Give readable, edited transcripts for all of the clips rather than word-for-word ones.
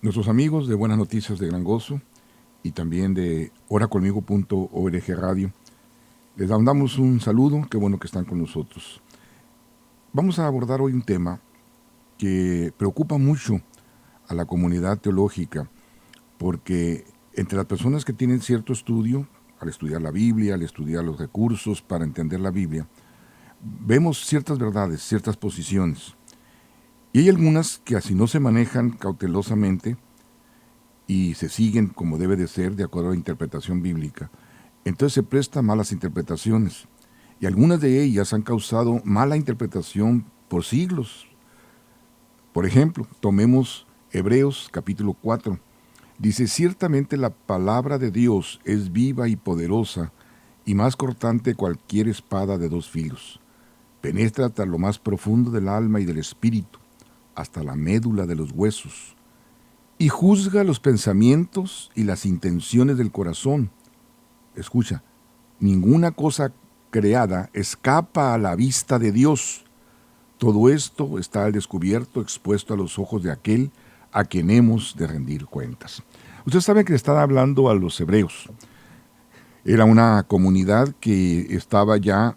Nuestros amigos de Buenas Noticias de Gran Gozo y también de oraconmigo.org Radio, les mandamos un saludo, qué bueno que están con nosotros. Vamos a abordar hoy un tema que preocupa mucho a la comunidad teológica, porque entre las personas que tienen cierto estudio, al estudiar la Biblia, al estudiar los recursos para entender la Biblia, vemos ciertas verdades, ciertas posiciones. Y hay algunas que así no se manejan cautelosamente y se siguen como debe de ser de acuerdo a la interpretación bíblica. Entonces se presta a malas interpretaciones. Y algunas de ellas han causado mala interpretación por siglos. Por ejemplo, tomemos Hebreos capítulo 4. Dice, ciertamente la palabra de Dios es viva y poderosa y más cortante que cualquier espada de dos filos. Penetra hasta lo más profundo del alma y del espíritu, hasta la médula de los huesos, y juzga los pensamientos y las intenciones del corazón. Escucha, ninguna cosa creada escapa a la vista de Dios. Todo esto está al descubierto, expuesto a los ojos de aquel a quien hemos de rendir cuentas. Ustedes saben que le están hablando a los hebreos. Era una comunidad que estaba ya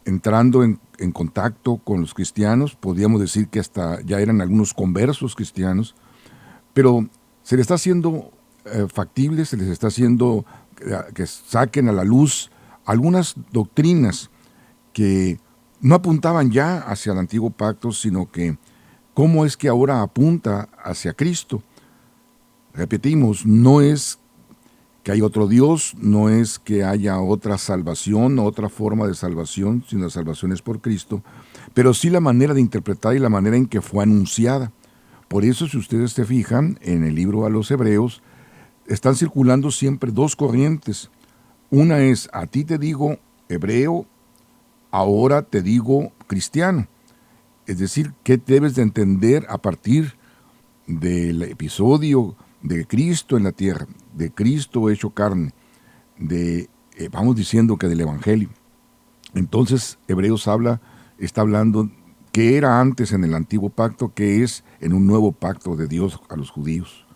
entrando en contacto con los cristianos. Podríamos decir que hasta ya eran algunos conversos cristianos, pero se les está haciendo factible, se les está haciendo que saquen a la luz algunas doctrinas que no apuntaban ya hacia el antiguo pacto, sino que cómo es que ahora apunta hacia Cristo. Repetimos, no es que hay otro Dios, no es que haya otra salvación, otra forma de salvación, sino la salvación es por Cristo, pero sí la manera de interpretar y la manera en que fue anunciada. Por eso, si ustedes se fijan, en el libro a los Hebreos, están circulando siempre dos corrientes. Una es, a ti te digo hebreo, ahora te digo cristiano. Es decir, ¿qué debes de entender a partir del episodio de Cristo en la tierra, de Cristo hecho carne, vamos diciendo que del Evangelio? Entonces, Hebreos está hablando que era antes en el antiguo pacto, que es en un nuevo pacto de Dios a los judíos.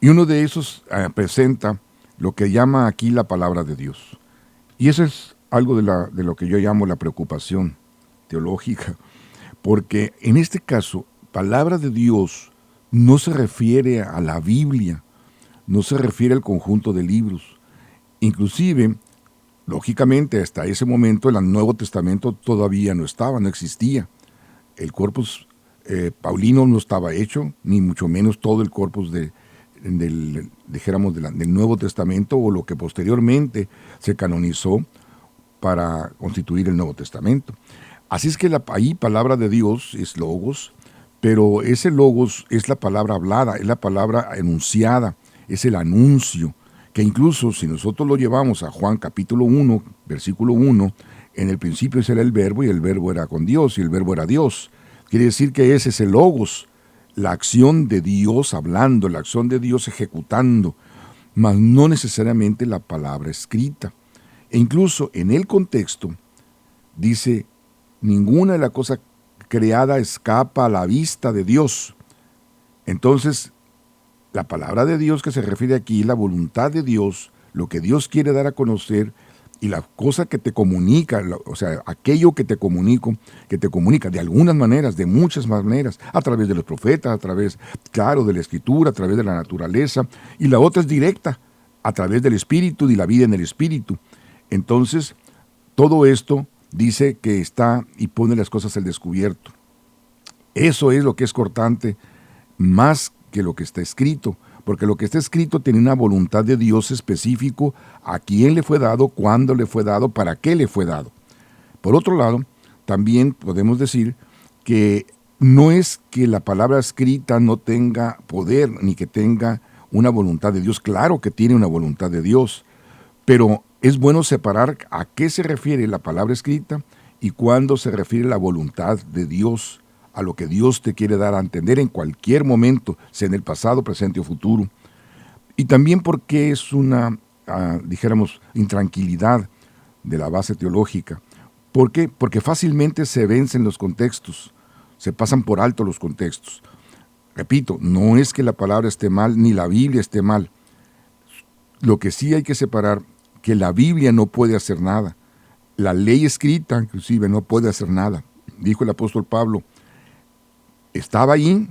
Y uno de esos presenta lo que llama aquí la palabra de Dios. Y eso es algo de lo que yo llamo la preocupación teológica, porque en este caso, palabra de Dios no se refiere a la Biblia, no se refiere al conjunto de libros. Inclusive, lógicamente, hasta ese momento el Nuevo Testamento todavía no estaba, no existía. El corpus paulino no estaba hecho, ni mucho menos todo el corpus dijéramos, del Nuevo Testamento o lo que posteriormente se canonizó para constituir el Nuevo Testamento. Así es que ahí palabra de Dios es logos, pero ese logos es la palabra hablada, es la palabra enunciada, es el anuncio, que incluso si nosotros lo llevamos a Juan capítulo 1, versículo 1, en el principio era el verbo y el verbo era con Dios y el verbo era Dios. Quiere decir que ese es el logos, la acción de Dios hablando, la acción de Dios ejecutando, mas no necesariamente la palabra escrita. E incluso en el contexto dice, ninguna de las cosas creada escapa a la vista de Dios. Entonces, la palabra de Dios que se refiere aquí, la voluntad de Dios, lo que Dios quiere dar a conocer y la cosa que te comunica, o sea, aquello que te comunica de algunas maneras, de muchas maneras, a través de los profetas, a través, claro, de la Escritura, a través de la naturaleza, y la otra es directa, a través del Espíritu y la vida en el Espíritu. Entonces, todo esto dice que está y pone las cosas al descubierto. Eso es lo que es cortante, más que lo que está escrito, porque lo que está escrito tiene una voluntad de Dios específico, a quién le fue dado, cuándo le fue dado, para qué le fue dado. Por otro lado, también podemos decir que no es que la palabra escrita no tenga poder, ni que tenga una voluntad de Dios. Claro que tiene una voluntad de Dios, pero es bueno separar a qué se refiere la palabra escrita y cuándo se refiere la voluntad de Dios, a lo que Dios te quiere dar a entender en cualquier momento, sea en el pasado, presente o futuro. Y también porque es una, dijéramos, intranquilidad de la base teológica. ¿Por qué? Porque fácilmente se vencen los contextos, se pasan por alto los contextos. Repito, no es que la palabra esté mal, ni la Biblia esté mal. Lo que sí hay que separar, que la Biblia no puede hacer nada. La ley escrita, inclusive, no puede hacer nada. Dijo el apóstol Pablo, estaba ahí,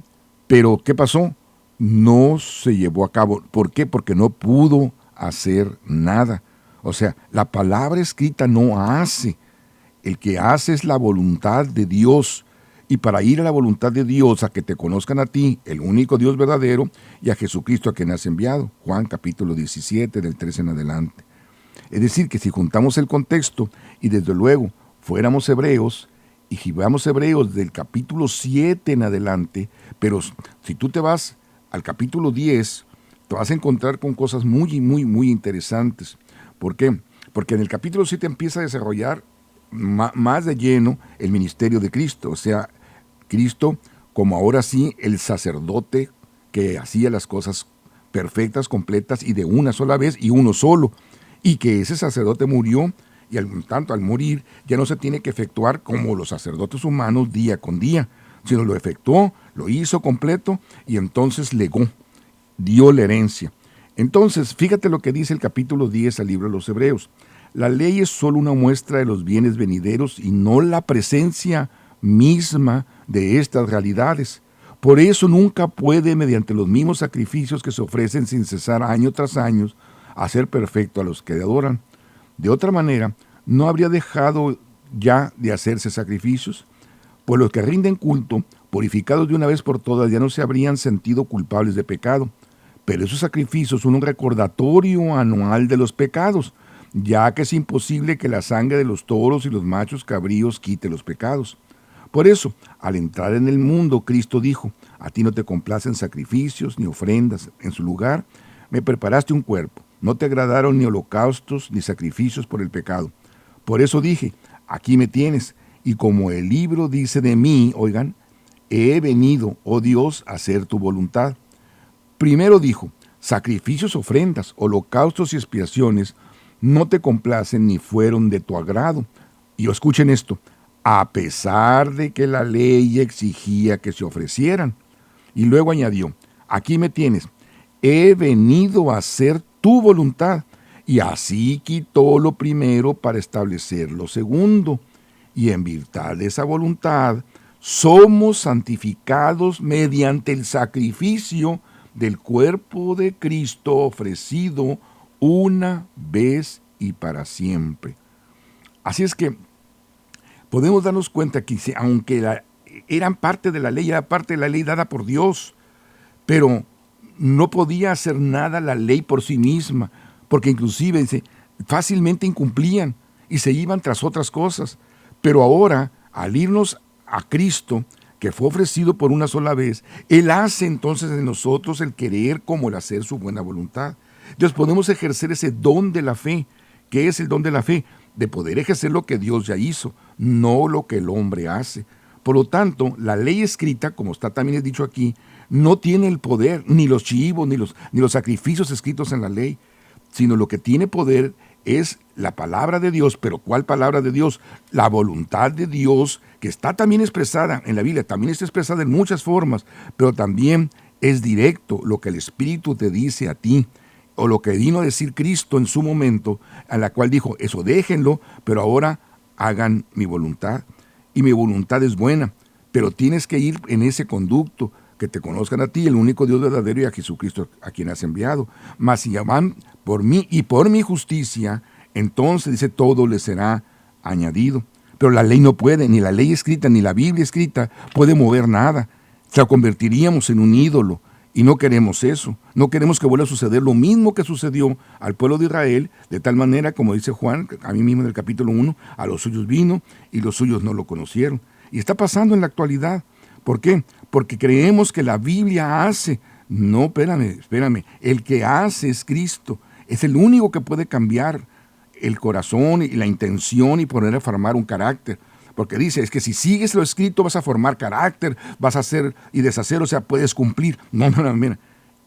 pero ¿qué pasó? No se llevó a cabo. ¿Por qué? Porque no pudo hacer nada. O sea, la palabra escrita no hace. El que hace es la voluntad de Dios. Y para ir a la voluntad de Dios, a que te conozcan a ti, el único Dios verdadero, y a Jesucristo a quien has enviado. Juan capítulo 17, del 13 en adelante. Es decir, que si juntamos el contexto y desde luego fuéramos hebreos, y si fuéramos hebreos del capítulo 7 en adelante, pero si tú te vas al capítulo 10, te vas a encontrar con cosas muy, muy, muy interesantes. ¿Por qué? Porque en el capítulo 7 empieza a desarrollar más de lleno el ministerio de Cristo, o sea, Cristo como ahora sí el sacerdote que hacía las cosas perfectas, completas y de una sola vez y uno solo, y que ese sacerdote murió y al morir ya no se tiene que efectuar como los sacerdotes humanos día con día, sino lo efectuó, lo hizo completo y entonces legó, dio la herencia. Entonces, fíjate lo que dice el capítulo 10 al libro de los Hebreos. La ley es solo una muestra de los bienes venideros y no la presencia misma de estas realidades. Por eso nunca puede, mediante los mismos sacrificios que se ofrecen sin cesar año tras año, hacer perfecto a los que le adoran. De otra manera, no habría dejado ya de hacerse sacrificios, pues los que rinden culto, purificados de una vez por todas, ya no se habrían sentido culpables de pecado. Pero esos sacrificios son un recordatorio anual de los pecados, ya que es imposible que la sangre de los toros y los machos cabríos quite los pecados. Por eso, al entrar en el mundo, Cristo dijo, a ti no te complacen sacrificios ni ofrendas. En su lugar, me preparaste un cuerpo. No te agradaron ni holocaustos ni sacrificios por el pecado. Por eso dije, aquí me tienes. Y como el libro dice de mí, oigan, he venido, oh Dios, a hacer tu voluntad. Primero dijo, sacrificios, ofrendas, holocaustos y expiaciones no te complacen ni fueron de tu agrado. Y escuchen esto, a pesar de que la ley exigía que se ofrecieran. Y luego añadió, aquí me tienes, he venido a hacer tu voluntad. Y así quitó lo primero para establecer lo segundo. Y en virtud de esa voluntad, somos santificados mediante el sacrificio del cuerpo de Cristo ofrecido una vez y para siempre. Así es que podemos darnos cuenta que aunque eran parte de la ley, era parte de la ley dada por Dios, pero no podía hacer nada la ley por sí misma, porque inclusive fácilmente incumplían y se iban tras otras cosas. Pero ahora, al irnos a Cristo, que fue ofrecido por una sola vez, Él hace entonces en nosotros el querer como el hacer su buena voluntad. Entonces podemos ejercer ese don de la fe. ¿Qué es el don de la fe? De poder ejercer lo que Dios ya hizo, no lo que el hombre hace. Por lo tanto, la ley escrita, como está también dicho aquí, no tiene el poder, ni los chivos, ni los sacrificios escritos en la ley, sino lo que tiene poder es la palabra de Dios. ¿Pero cuál palabra de Dios? La voluntad de Dios, que está también expresada en la Biblia, también está expresada en muchas formas, pero también es directo lo que el Espíritu te dice a ti, o lo que vino a decir Cristo en su momento, a la cual dijo, eso déjenlo, pero ahora hagan mi voluntad. Y mi voluntad es buena, pero tienes que ir en ese conducto, que te conozcan a ti, el único Dios verdadero, y a Jesucristo a quien has enviado. Mas si van por mí y por mi justicia, entonces dice, todo les será añadido. Pero la ley no puede, ni la ley escrita, ni la Biblia escrita puede mover nada. La convertiríamos en un ídolo, y no queremos eso. No queremos que vuelva a suceder lo mismo que sucedió al pueblo de Israel, de tal manera, como dice Juan, a mí mismo en el capítulo 1, a los suyos vino y los suyos no lo conocieron. Y está pasando en la actualidad. ¿Por qué? Porque creemos que la Biblia hace. No, espérame. El que hace es Cristo. Es el único que puede cambiar el corazón y la intención y poner a formar un carácter. Porque dice, es que si sigues lo escrito vas a formar carácter, vas a hacer y deshacer, o sea, puedes cumplir. No, mira.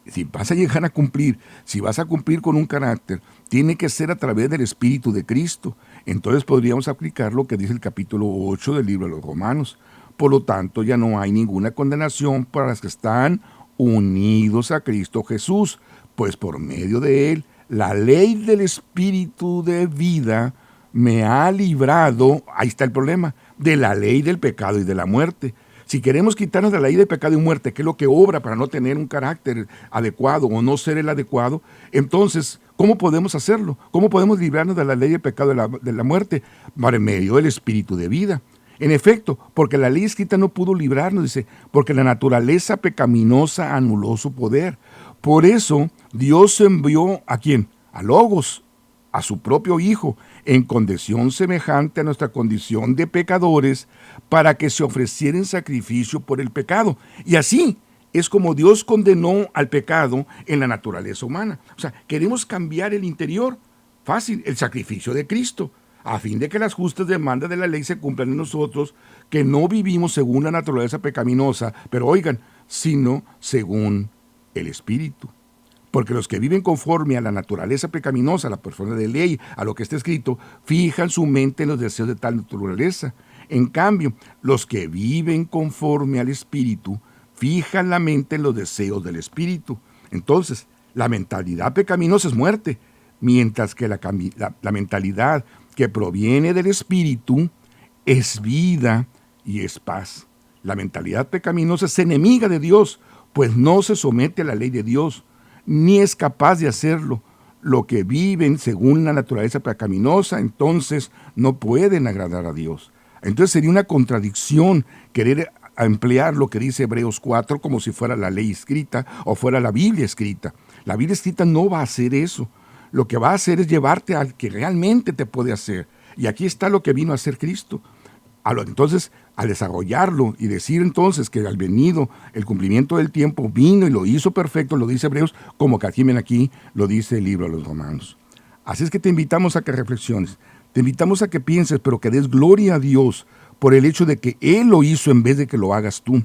Si vas a llegar a cumplir, si vas a cumplir con un carácter, tiene que ser a través del Espíritu de Cristo. Entonces podríamos aplicar lo que dice el capítulo 8 del libro de los Romanos. Por lo tanto, ya no hay ninguna condenación para los que están unidos a Cristo Jesús, pues por medio de Él, la ley del Espíritu de vida me ha librado, ahí está el problema, de la ley del pecado y de la muerte. Si queremos quitarnos de la ley de pecado y muerte, que es lo que obra para no tener un carácter adecuado o no ser el adecuado, entonces, ¿cómo podemos hacerlo? ¿Cómo podemos librarnos de la ley del pecado y de la muerte? Por medio del Espíritu de vida. En efecto, porque la ley escrita no pudo librarnos, dice, porque la naturaleza pecaminosa anuló su poder. Por eso, Dios envió ¿a quién? A Logos, a su propio Hijo, en condición semejante a nuestra condición de pecadores, para que se ofreciera en sacrificio por el pecado. Y así es como Dios condenó al pecado en la naturaleza humana. O sea, queremos cambiar el interior. Fácil, el sacrificio de Cristo, a fin de que las justas demandas de la ley se cumplan en nosotros, que no vivimos según la naturaleza pecaminosa, pero oigan, sino según el Espíritu. Porque los que viven conforme a la naturaleza pecaminosa, a la persona de ley, a lo que está escrito, fijan su mente en los deseos de tal naturaleza. En cambio, los que viven conforme al Espíritu, fijan la mente en los deseos del Espíritu. Entonces, la mentalidad pecaminosa es muerte, mientras que la mentalidad que proviene del Espíritu es vida y es paz. La mentalidad pecaminosa es enemiga de Dios, pues no se somete a la ley de Dios, ni es capaz de hacerlo. Lo que viven según la naturaleza pecaminosa, entonces no pueden agradar a Dios. Entonces sería una contradicción querer emplear lo que dice Hebreos 4 como si fuera la ley escrita o fuera la Biblia escrita. La Biblia escrita no va a hacer eso. Lo que va a hacer es llevarte al que realmente te puede hacer. Y aquí está lo que vino a hacer Cristo. Entonces, al desarrollarlo y decir entonces que al venido el cumplimiento del tiempo vino y lo hizo perfecto, lo dice Hebreos, como que aquí lo dice el libro de los Romanos. Así es que te invitamos a que reflexiones, te invitamos a que pienses, pero que des gloria a Dios por el hecho de que Él lo hizo en vez de que lo hagas tú.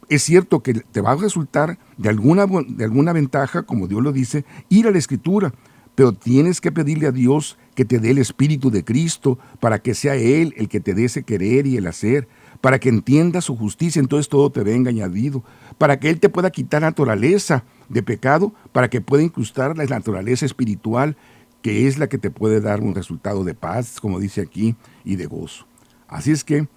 Es cierto que te va a resultar de alguna ventaja, como Dios lo dice, ir a la Escritura, pero tienes que pedirle a Dios que te dé el Espíritu de Cristo para que sea Él el que te dé ese querer y el hacer, para que entiendas su justicia, entonces todo te venga añadido, para que Él te pueda quitar naturaleza de pecado, para que pueda incrustar la naturaleza espiritual, que es la que te puede dar un resultado de paz, como dice aquí, y de gozo. Así es que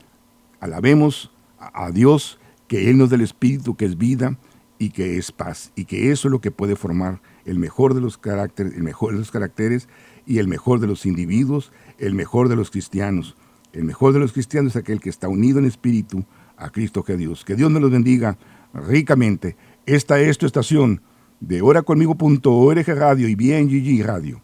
alabemos a Dios, que Él nos dé el Espíritu, que es vida y que es paz, y que eso es lo que puede formar el mejor de los caracteres, y el mejor de los individuos, el mejor de los cristianos. El mejor de los cristianos es aquel que está unido en espíritu a Cristo Jesús. Que Dios me los bendiga ricamente. Esta es tu estación de oraconmigo.org Radio y BNGG Radio.